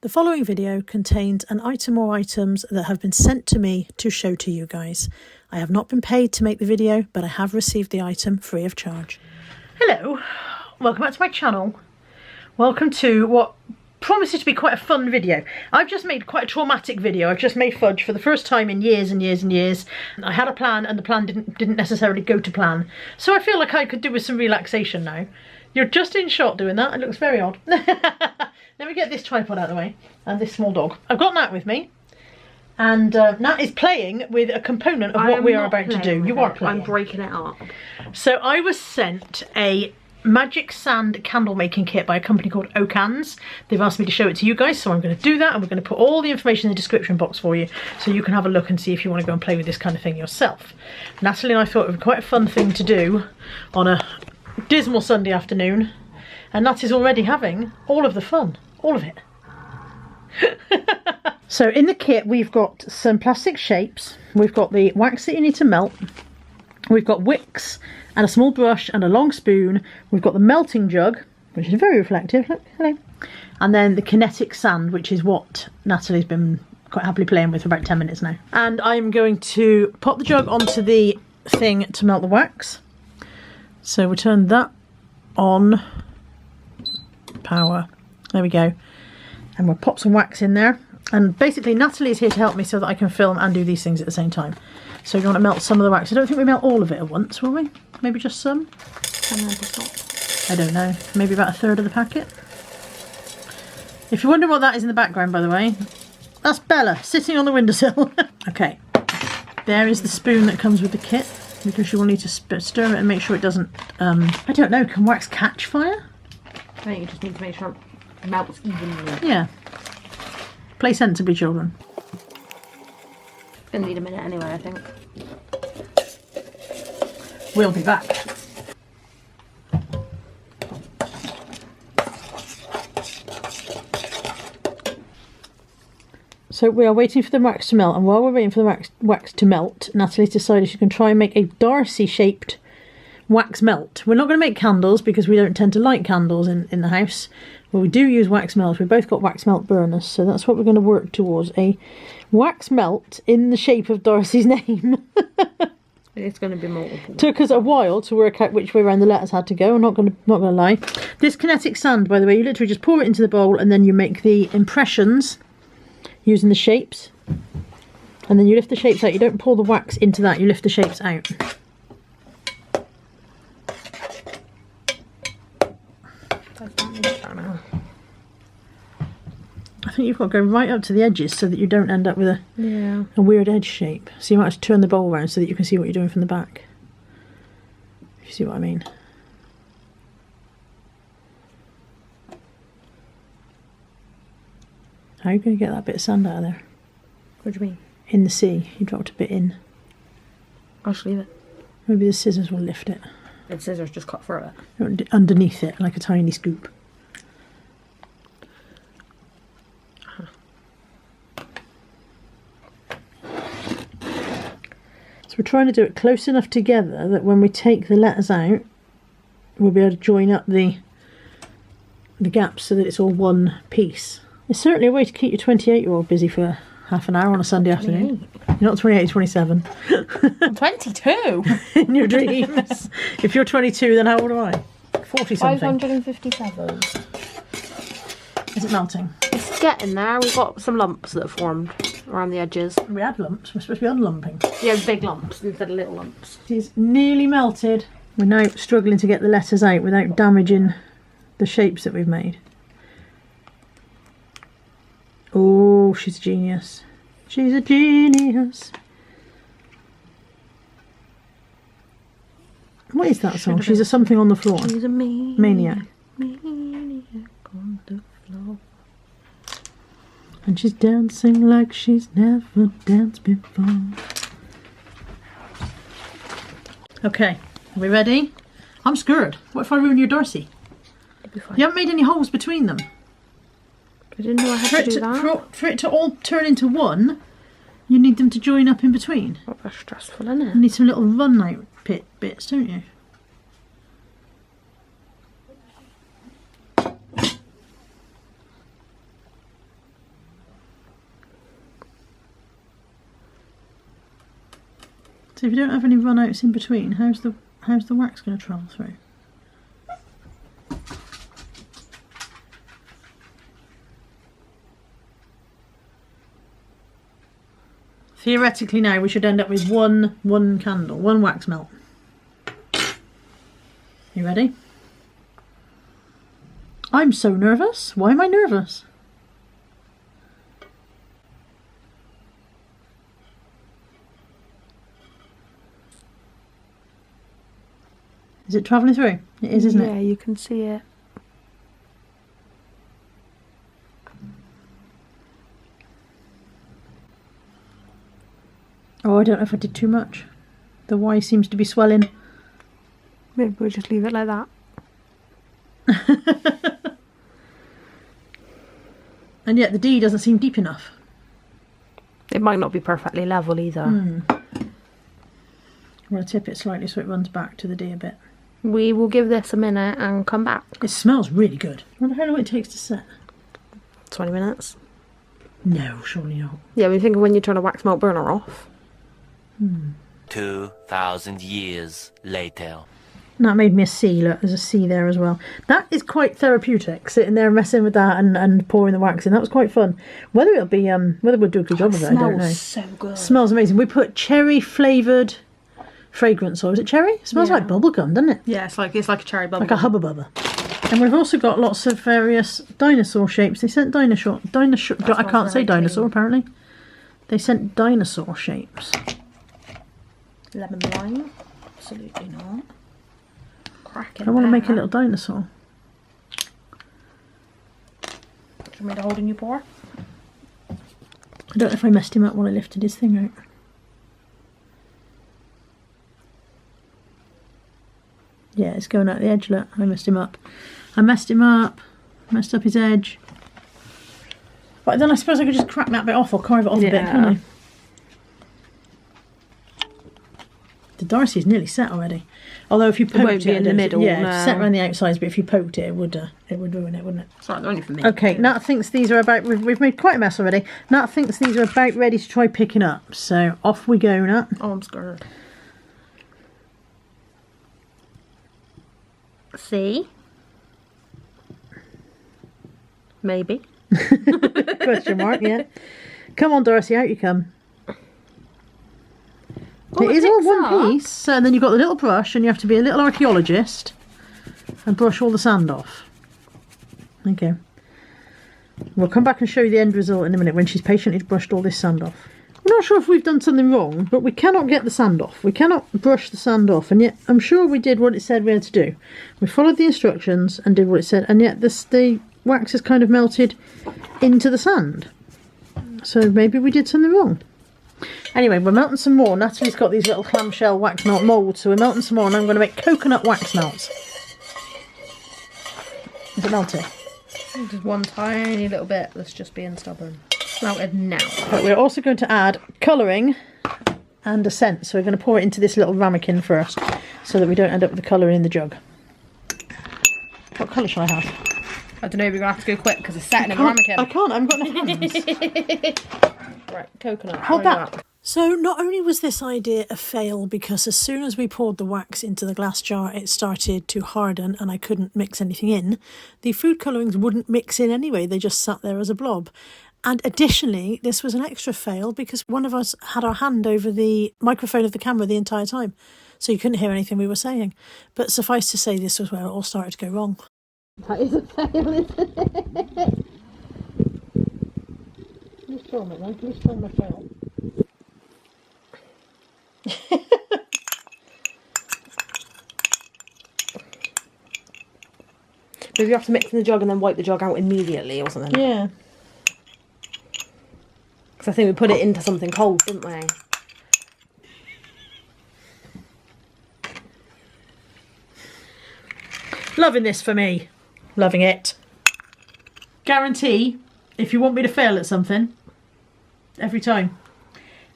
The following video contains an item or items that have been sent to me to show to you guys. I have not been paid to make the video, but I have received the item free of charge. Hello, welcome back to my channel. Welcome to what promises to be quite a fun video. I've just made quite a traumatic video. I've just made fudge for the first time in years and years and years. I had a plan and the plan didn't necessarily go to plan. So I feel like I could do with some relaxation now. You're just in shot doing that. It looks very odd. Let me get this tripod out of the way and this small dog. I've got Nat with me, and Nat is playing with a component of what we are about to do. You are playing. I'm breaking it up. So I was sent a magic sand candle making kit by a company called Ohcans. They've asked me to show it to you guys, so I'm going to do that, and we're going to put all the information in the description box for you so you can have a look and see if you want to go and play with this kind of thing yourself. Natalie and I thought it would be quite a fun thing to do on a dismal Sunday afternoon, and Nat is already having all of the fun. All of it. So in the kit we've got some plastic shapes, we've got the wax that you need to melt, we've got wicks and a small brush and a long spoon, we've got the melting jug, which is very reflective, look, hello, and then the kinetic sand, which is what Natalie's been quite happily playing with for about 10 minutes now. And I'm going to pop the jug onto the thing to melt the wax. So we turn that on, power. There we go. And we'll pop some wax in there. And basically Natalie is here to help me so that I can film and do these things at the same time. So you want to melt some of the wax. I don't think we melt all of it at once, will we? Maybe just some? I don't know. Maybe about a third of the packet. If you're wondering what that is in the background, by the way, that's Bella sitting on the windowsill. Okay. There is the spoon that comes with the kit, because you will need to stir it and make sure it doesn't, I don't know, can wax catch fire? I think you just need to make sure it melts evenly. Yeah. Play sensibly, children. It's going to need a minute anyway, I think. We'll be back. So we are waiting for the wax to melt, and while we're waiting for the wax to melt, Natalie's decided she can try and make a Darcy-shaped wax melt. We're not going to make candles because we don't tend to light candles in the house, but we do use wax melts. We've both got wax melt burners, so that's what we're going to work towards, a wax melt in the shape of Darcy's name. It's going to be multiple. Took us a while to work out which way around the letters had to go. I'm not going to lie. This kinetic sand, by the way, you literally just pour it into the bowl and then you make the impressions using the shapes, and then you lift the shapes out. You don't pour the wax into that, you lift the shapes out. I think you've got to go right up to the edges so that you don't end up with a weird edge shape. So you might have to turn the bowl around so that you can see what you're doing from the back, if you see what I mean. How are you going to get that bit of sand out of there? What do you mean? In the sea. You dropped a bit in. I'll just leave it. Maybe the scissors will lift it. The scissors just cut through it. Underneath it, like a tiny scoop. So we're trying to do it close enough together that when we take the letters out, we'll be able to join up the gaps so that it's all one piece. It's certainly a way to keep your 28-year-old busy for half an hour on a Sunday afternoon. You're not 28, 27. I'm 22! In your dreams. If you're 22, then how old am I? 40 something. 557. Is it melting? It's getting there. We've got some lumps that have formed around the edges. We had lumps. We're supposed to be unlumping. Yeah, big lumps instead of little lumps. It's nearly melted. We're now struggling to get the letters out without damaging the shapes that we've made. Oh, she's a genius. She's a genius. What is that song? She's a something on the floor. She's a maniac. Maniac on the floor. And she's dancing like she's never danced before. Okay, are we ready? I'm scared. What if I ruin your Darcy? It'll be fine. You haven't made any holes between them. I didn't know I had to do that. For it to all turn into one, you need them to join up in between. Oh, that's stressful, isn't it? You need some little run out bits, don't you? So if you don't have any run-outs in between, how's the wax going to travel through? Theoretically now we should end up with one candle, one wax melt. You ready? I'm so nervous. Why am I nervous? Is it travelling through? It is, isn't it? Yeah, you can see it. Oh, I don't know if I did too much. The Y seems to be swelling. Maybe we'll just leave it like that. And yet the D doesn't seem deep enough. It might not be perfectly level either. I'm going to tip it slightly so it runs back to the D a bit. We will give this a minute and come back. It smells really good. I wonder how long it takes to set. 20 minutes. No, surely not. Yeah, we think of when you turn a wax melt burner off. 2,000 years later. That made me a C. Look, there's a C there as well. That is quite therapeutic, sitting there messing with that and pouring the wax in. That was quite fun. Whether it'll be whether we'll do a good job of it, I don't know. So good. Smells amazing. We put cherry flavoured fragrance oil. Is it cherry? It smells like bubblegum, doesn't it? Yeah, it's like a cherry bubble. Like a Hubba Bubba. And we've also got lots of various dinosaur shapes. They sent dinosaur. I can't say dinosaur apparently. They sent dinosaur shapes. Lemon lime? Absolutely not. Cracking. I want to make a little dinosaur. Do you want me to hold and you pour? I don't know if I messed him up while I lifted his thing out. Yeah, it's going out the edge, look. I messed him up. Messed up his edge. But then I suppose I could just crack that bit off or carve it off a bit, can't I? The Darcy's nearly set already. Although if you poked it, won't be in the middle. Yeah, No. it's set around the outsides, but if you poked it, it would ruin it, wouldn't it? Sorry, they're only for me. Okay, Nat thinks these are about... We've made quite a mess already. Nat thinks these are about ready to try picking up. So off we go, Nat. Oh, I'm scared. See? Maybe. Question mark, yeah. Come on, Darcy, out you come. Oh, it is all picks one up. piece, and then you've got the little brush, and you have to be a little archaeologist and brush all the sand off. Okay. We'll come back and show you the end result in a minute when she's patiently brushed all this sand off. I'm not sure if we've done something wrong, but we cannot get the sand off. We cannot brush the sand off, and yet I'm sure we did what it said we had to do. We followed the instructions and did what it said, and yet the wax has kind of melted into the sand. So maybe we did something wrong. Anyway, we're melting some more. Natalie's got these little clamshell wax melt moulds, so we're melting some more, and I'm going to make coconut wax melts. Is it melting? Just one tiny little bit that's just being stubborn. Melted now. But we're also going to add colouring and a scent, so we're going to pour it into this little ramekin first, so that we don't end up with the colouring in the jug. What colour shall I have? I don't know, we're going to have to go quick because it's setting in the ramekin. I can't, I haven't got no hands. Right, coconut. Hold where you that. at? So not only was this idea a fail because as soon as we poured the wax into the glass jar it started to harden and I couldn't mix anything in, the food colourings wouldn't mix in anyway, they just sat there as a blob. And additionally, this was an extra fail because one of us had our hand over the microphone of the camera the entire time, so you couldn't hear anything we were saying. But suffice to say, this was where it all started to go wrong. That is a fail, isn't it? Please film it, man. Please film my fail. Maybe you have to mix in the jug and then wipe the jug out immediately or something. Yeah. Because I think we put it into something cold, didn't we? Loving this for me. Loving it. Guarantee, if you want me to fail at something, every time.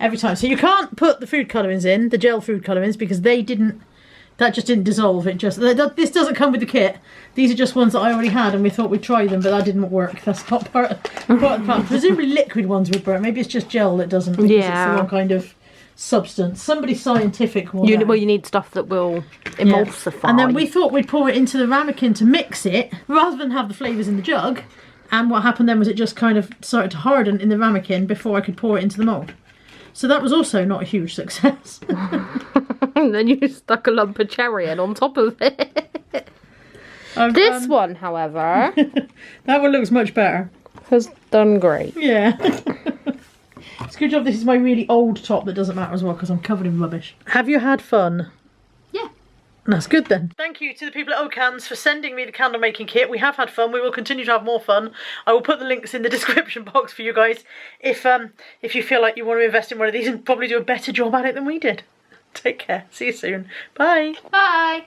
Every time. So you can't put the food colourings in, the gel food colourings, because that just didn't dissolve. This doesn't come with the kit. These are just ones that I already had and we thought we'd try them, but that didn't work. That's not part of the plan. Presumably liquid ones would work. Maybe it's just gel that doesn't, because it's the wrong kind of substance. Somebody scientific will know. Well, you need stuff that will emulsify. And then we thought we'd pour it into the ramekin to mix it, rather than have the flavours in the jug. And what happened then was it just kind of started to harden in the ramekin before I could pour it into the mould. So that was also not a huge success. And then you stuck a lump of cherry in on top of it. This one, however... that one looks much better. Has done great. Yeah. It's a good job this is my really old top that doesn't matter as well because I'm covered in rubbish. Have you had fun? Yeah. That's good then. Thank you to the people at Ohcans for sending me the candle making kit. We have had fun. We will continue to have more fun. I will put the links in the description box for you guys if you feel like you want to invest in one of these and probably do a better job at it than we did. Take care. See you soon. Bye. Bye.